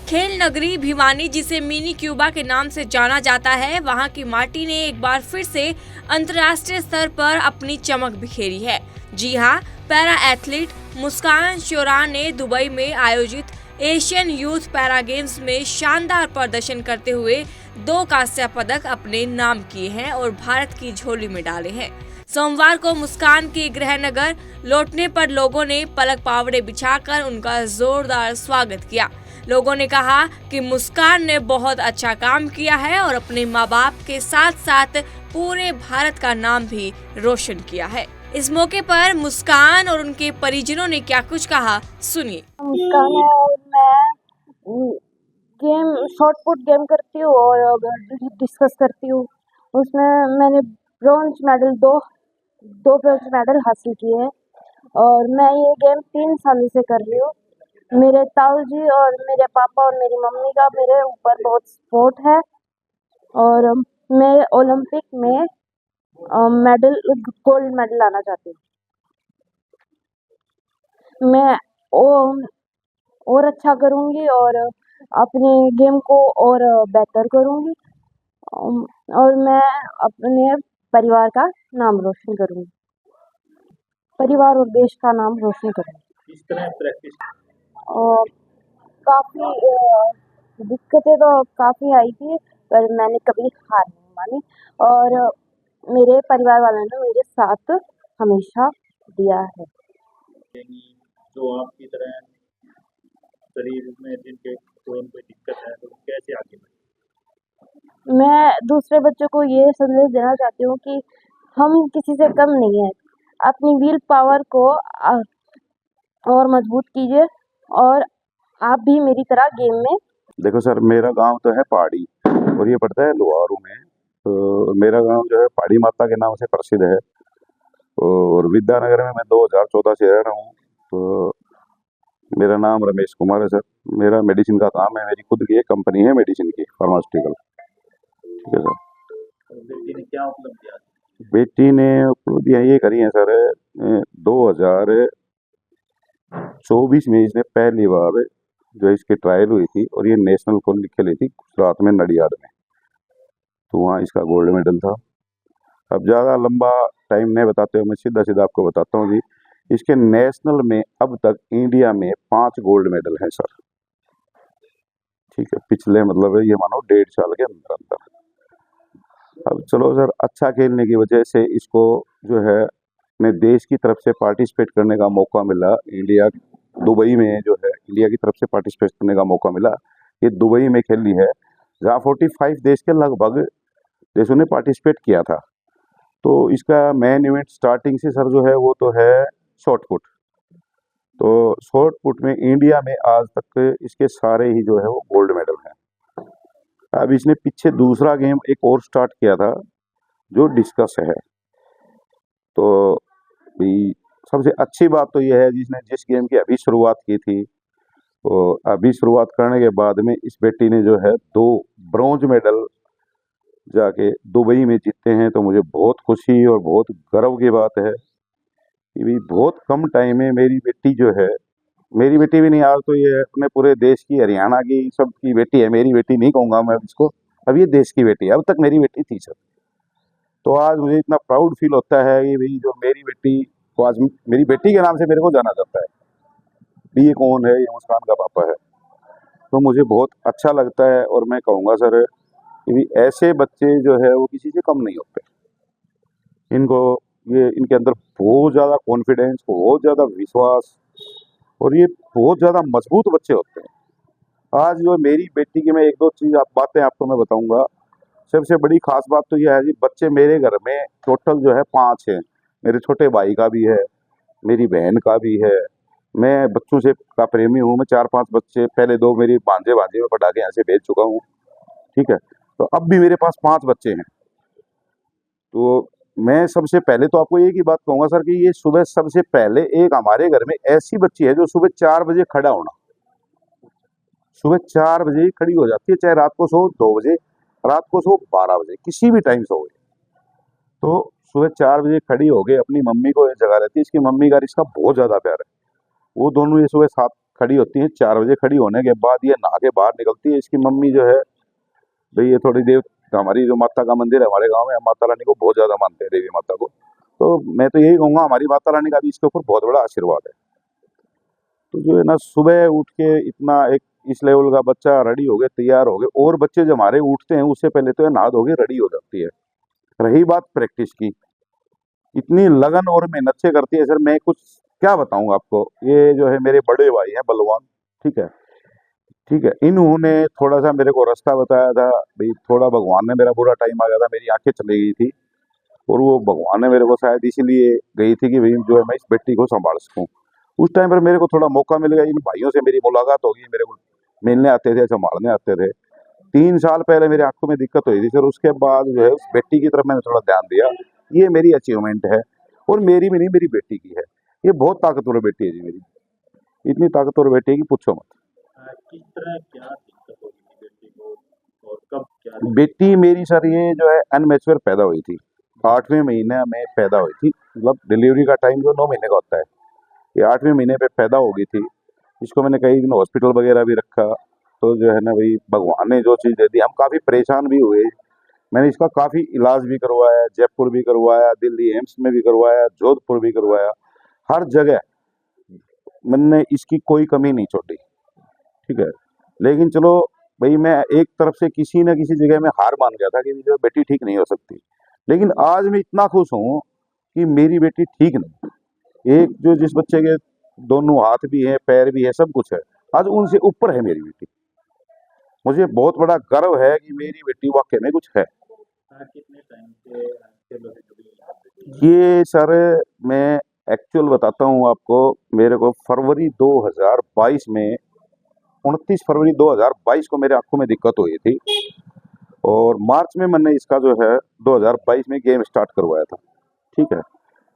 खेल नगरी भिवानी, जिसे मिनी क्यूबा के नाम से जाना जाता है, वहां की माटी ने एक बार फिर से अंतर्राष्ट्रीय स्तर पर अपनी चमक बिखेरी है। जी हां, पैरा एथलीट मुस्कान शोरान ने दुबई में आयोजित एशियन यूथ पैरा गेम्स में शानदार प्रदर्शन करते हुए 2 कांस्य पदक अपने नाम किए हैं और भारत की झोली में डाले हैं। सोमवार को मुस्कान के गृहनगर लौटने पर लोगों ने पलक पावड़े बिछाकर उनका जोरदार स्वागत किया। लोगों ने कहा कि मुस्कान ने बहुत अच्छा काम किया है और अपने माँ बाप के साथ साथ पूरे भारत का नाम भी रोशन किया है। इस मौके पर मुस्कान और उनके परिजनों ने क्या कुछ कहा, सुनिए। मुस्कान है और मैं गेम शॉट पुट गेम करती हूँ और डिस्कस करती हूँ। उसमें मैंने ब्रॉन्ज मेडल दो ब्रॉन्ज मेडल हासिल किए हैं और मैं ये गेम 3 सालों से कर रही हूँ। मेरे ताऊ जी और मेरे पापा और मेरी मम्मी का मेरे ऊपर बहुत सपोर्ट है और मैं ओलंपिक में गोल्ड मेडल लाना चाहती हूँ। मैं और अच्छा करूँगी और अपने गेम को और बेहतर करूँगी और मैं अपने परिवार का नाम रोशन करूँगी, परिवार और देश का नाम रोशन करूँगी। किस तरह प्रैक्टिस? और काफ़ी दिक्कतें तो काफ़ी आई थी, पर मैंने कभी हार नहीं मानी और मेरे परिवार वालों ने मेरे साथ हमेशा दिया है। जो आपकी तरह शरीर में जिनके कोई दिक्कत है तो कैसे आगे बढ़े? मैं दूसरे बच्चों को ये संदेश देना चाहती हूँ कि हम किसी से कम नहीं हैं। अपनी विल पावर को और मजबूत कीजिए और आप भी मेरी तरह गेम में। देखो सर, मेरा गांव तो है पहाड़ी और ये पड़ता है लोहारू में। तो मेरा गांव जो है पहाड़ी माता के नाम से प्रसिद्ध है और विद्यानगर में मैं 2014 से रह रहा हूँ। तो मेरा नाम रमेश कुमार है सर। मेरा मेडिसिन का काम है, मेरी खुद की एक कंपनी है मेडिसिन की, फार्मास्यूटिकल। ठीक है सर। बेटी ने क्या उपलब्धियां? बेटी ने उपलब्धियाँ ये करी हैं सर। 2024 में इसने पहली बार जो इसकी ट्रायल हुई थी और ये नेशनल को खेली थी गुजरात में, नडियाद में। तो वहाँ इसका गोल्ड मेडल था। अब ज़्यादा लंबा टाइम नहीं बताते हुए मैं सीधा सीधा आपको बताता हूँ जी। इसके नेशनल में अब तक इंडिया में 5 गोल्ड मेडल हैं सर। ठीक है, पिछले मतलब ये मानो 1.5 साल के अंदर अंदर। अब चलो सर, अच्छा खेलने की वजह से इसको जो है अपने देश की तरफ से पार्टिसिपेट करने का मौका मिला। इंडिया दुबई में जो है इंडिया की तरफ से पार्टिसिपेट करने का मौका मिला। ये दुबई में खेली है जहाँ 45 देश के लगभग देशों ने पार्टिसिपेट किया था। तो इसका मेन इवेंट स्टार्टिंग से सर जो है वो तो है शॉट पुट। तो शॉट पुट में इंडिया में आज तक इसके सारे ही जो है वो गोल्ड मेडल हैं। अब इसने पीछे दूसरा गेम एक और स्टार्ट किया था जो डिस्कस है। तो भी सबसे अच्छी बात तो यह है जिसने जिस गेम की अभी शुरुआत की थी, तो अभी शुरुआत करने के बाद में इस बेटी ने जो है 2 ब्रॉन्ज मेडल जाके दुबई में जीते हैं। तो मुझे बहुत खुशी और बहुत गर्व की बात है कि भी बहुत कम टाइम में मेरी बेटी जो है, मेरी बेटी भी नहीं, आज तो ये अपने पूरे देश की, हरियाणा की सबकी बेटी है। मेरी बेटी नहीं कहूँगा मैं इसको, अब ये देश की बेटी है। अब तक मेरी बेटी थी सर। तो आज मुझे इतना प्राउड फील होता है कि भाई जो मेरी बेटी को आज मेरी बेटी के नाम से मेरे को जाना जाता है। ये कौन है? ये मुस्कान का पापा है। तो मुझे बहुत अच्छा लगता है और मैं कहूँगा सर कि ऐसे बच्चे जो है वो किसी से कम नहीं होते। इनको ये इनके अंदर बहुत ज़्यादा कॉन्फिडेंस, बहुत ज़्यादा विश्वास और ये बहुत ज़्यादा मजबूत बच्चे होते हैं। आज जो मेरी बेटी की मैं 1-2 चीज़ बातें आपको मैं बताऊंगा। सबसे बड़ी खास बात तो यह है जी, बच्चे मेरे घर में टोटल जो है 5 हैं। मेरे छोटे भाई का भी है, मेरी बहन का भी है। मैं बच्चों से का प्रेमी हूँ। मैं 4-5 बच्चे, पहले 2 मेरी भांजे में पढ़ा के यहाँ से भेज चुका हूँ। ठीक है, तो अब भी मेरे पास 5 बच्चे हैं। तो मैं सबसे पहले तो आपको एक ही बात कहूँगा सर कि ये सुबह सबसे पहले एक हमारे घर में ऐसी बच्ची है जो सुबह 4 बजे खड़ा होना, सुबह 4 बजे खड़ी हो जाती है, चाहे रात को सो 2 बजे, रात को सो 12 बजे, किसी भी टाइम सो गए। तो सुबह 4 बजे खड़ी हो गई, अपनी मम्मी को जगा रहती है। इसकी मम्मी का इसका बहुत ज़्यादा प्यार है। वो दोनों ये सुबह 7 खड़ी होती है। 4 बजे खड़ी होने के बाद ये नहा के बाहर निकलती है। इसकी मम्मी जो है भाई, ये थोड़ी देर हमारी जो माता का मंदिर है हमारे गांव में, माता रानी को बहुत ज्यादा मानते हैं, देवी माता को। तो मैं तो यही कहूंगा, हमारी माता रानी का भी इसके ऊपर बहुत बड़ा आशीर्वाद है। तो जो है ना, सुबह उठ के इतना एक इस लेवल का बच्चा रेडी हो गए, तैयार हो गए, और बच्चे जो हमारे उठते हैं उससे पहले तो ये नहा धो के रेडी हो जाती है। रही बात प्रैक्टिस की, इतनी लगन और मेहनत से करती है सर, मैं कुछ क्या बताऊं आपको। ये जो है मेरे बड़े भाई हैं बलवान, ठीक है, ठीक है, इन्होंने थोड़ा सा मेरे को रास्ता बताया था भाई। थोड़ा भगवान ने, मेरा बुरा टाइम आ गया था, मेरी आंखें चली गई थी, और वो भगवान ने मेरे को शायद इसीलिए गई थी कि भाई जो है मैं इस बेटी को संभाल सकूं। उस टाइम पर मेरे को थोड़ा मौका मिल गया, इन भाइयों से मेरी मुलाकात होगी, मेरे को मिलने आते थे, संभालने आते थे। 3 साल पहले मेरी आंखों में दिक्कत हुई थी सर, उसके बाद जो है उस बेटी की तरफ मैंने थोड़ा ध्यान दिया। ये मेरी अचीवमेंट है, और मेरी भी नहीं, मेरी बेटी की है। ये बहुत ताकतवर बेटी है जी मेरी, इतनी ताकतवर बेटी है कि पूछो मत। किस तरह क्या दिक्कत होगी थी बेटी को, और कब क्या? बेटी मेरी सर ये जो है अनमेच्योर पैदा हुई थी, 8वें महीने में पैदा हुई थी। मतलब डिलीवरी का टाइम जो 9 महीने का होता है, ये 8वें महीने पे पैदा हो गई थी। इसको मैंने कई दिन हॉस्पिटल वगैरह भी रखा। तो जो है ना भाई, भगवान ने जो चीज़ दे दी, हम काफ़ी परेशान भी हुए। मैंने इसका काफ़ी इलाज भी करवाया, जयपुर भी करवाया, दिल्ली एम्स में भी करवाया, जोधपुर भी करवाया, हर जगह मैंने इसकी कोई कमी नहीं छोड़ी, ठीक है। लेकिन चलो भाई, मैं एक तरफ से किसी न किसी जगह में हार मान गया था कि जो बेटी ठीक नहीं हो सकती। लेकिन आज मैं इतना खुश हूँ कि मेरी बेटी ठीक नहीं। एक जो जिस बच्चे के दोनों हाथ भी हैं, पैर भी है, सब कुछ है, आज उनसे ऊपर है मेरी बेटी। मुझे बहुत बड़ा गर्व है कि मेरी बेटी वाकई में कुछ है। कितने टाइम से खेलों से जुड़ी? ये सर मैं एक्चुअल बताता हूँ आपको, मेरे को फरवरी 2022 में 29 फरवरी 2022 को मेरे आंखों में दिक्कत हुई थी, और मार्च में मैंने इसका जो है 2022 में गेम स्टार्ट करवाया था, ठीक है।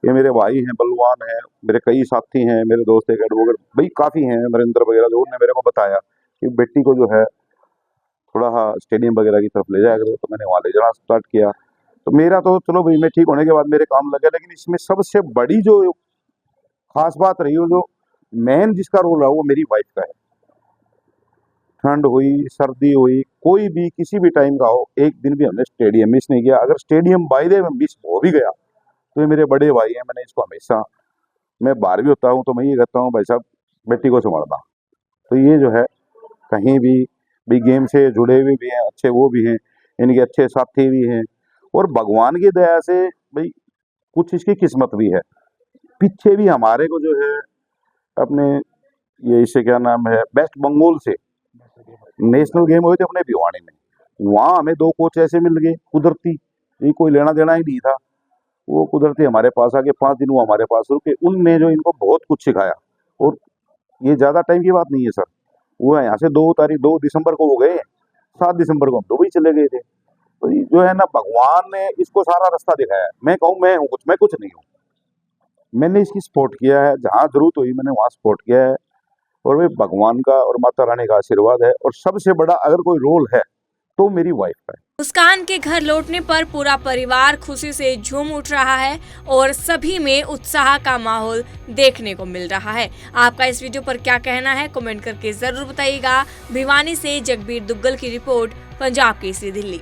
ये मेरे भाई हैं, बलवान हैं, मेरे कई साथी हैं, मेरे दोस्त एक एडवोकेट भाई काफ़ी हैं, नरेंद्र वगैरह, जो उन्होंने मेरे को बताया कि बेटी को जो है थोड़ा स्टेडियम वगैरह की तरफ ले जाया करो। तो मैंने वहाँ ले जाना स्टार्ट किया। तो मेरा तो चलो भाई, मैं ठीक होने के बाद मेरे काम लगे, लेकिन इसमें सबसे बड़ी जो खास बात रही, वो जो मेन जिसका रोल रहा, वो मेरी वाइफ का है। ठंड हुई, सर्दी हुई, कोई भी किसी भी टाइम का हो, एक दिन भी हमने स्टेडियम मिस नहीं किया। अगर stadium by the way miss हो भी गया तो ये मेरे बड़े भाई हैं, मैंने इसको हमेशा, मैं बाहर भी होता हूँ तो मैं ये कहता हूँ भाई साहब बेटी को संभालना। तो ये जो है कहीं भी गेम से जुड़े हुए भी हैं, अच्छे वो भी हैं, इनके अच्छे साथी भी हैं, और भगवान की दया से भाई कुछ इसकी किस्मत भी है। पीछे भी हमारे को जो है अपने ये इससे क्या नाम है, वेस्ट बंगाल से नेशनल गेम हुए थे अपने भिवानी में, वहाँ हमें 2 कोच ऐसे मिल गए कुदरती, ये कोई लेना देना ही नहीं था। वो कुदरती हमारे पास आके 5 दिन वो हमारे पास रुके, उनने जो इनको बहुत कुछ सिखाया। और ये ज़्यादा टाइम की बात नहीं है सर, वो है यहाँ से 2 दिसंबर को वो गए, 7 दिसंबर को हम दुबई चले गए थे। तो ये जो है ना, भगवान ने इसको सारा रास्ता दिखाया है। मैं कहूँ मैं हूँ कुछ, मैं कुछ नहीं हूँ। मैंने इसकी सपोर्ट किया है, जहाँ जरूरत हुई मैंने वहाँ सपोर्ट किया है, और वे भगवान का और माता रानी का आशीर्वाद है। और सबसे बड़ा अगर कोई रोल है तो मेरी वाइफ का है। मुस्कान के घर लौटने पर पूरा परिवार खुशी से झूम उठ रहा है और सभी में उत्साह का माहौल देखने को मिल रहा है। आपका इस वीडियो पर क्या कहना है, कमेंट करके जरूर बताइएगा। भिवानी से जगबीर दुग्गल की रिपोर्ट, पंजाब केसरी दिल्ली।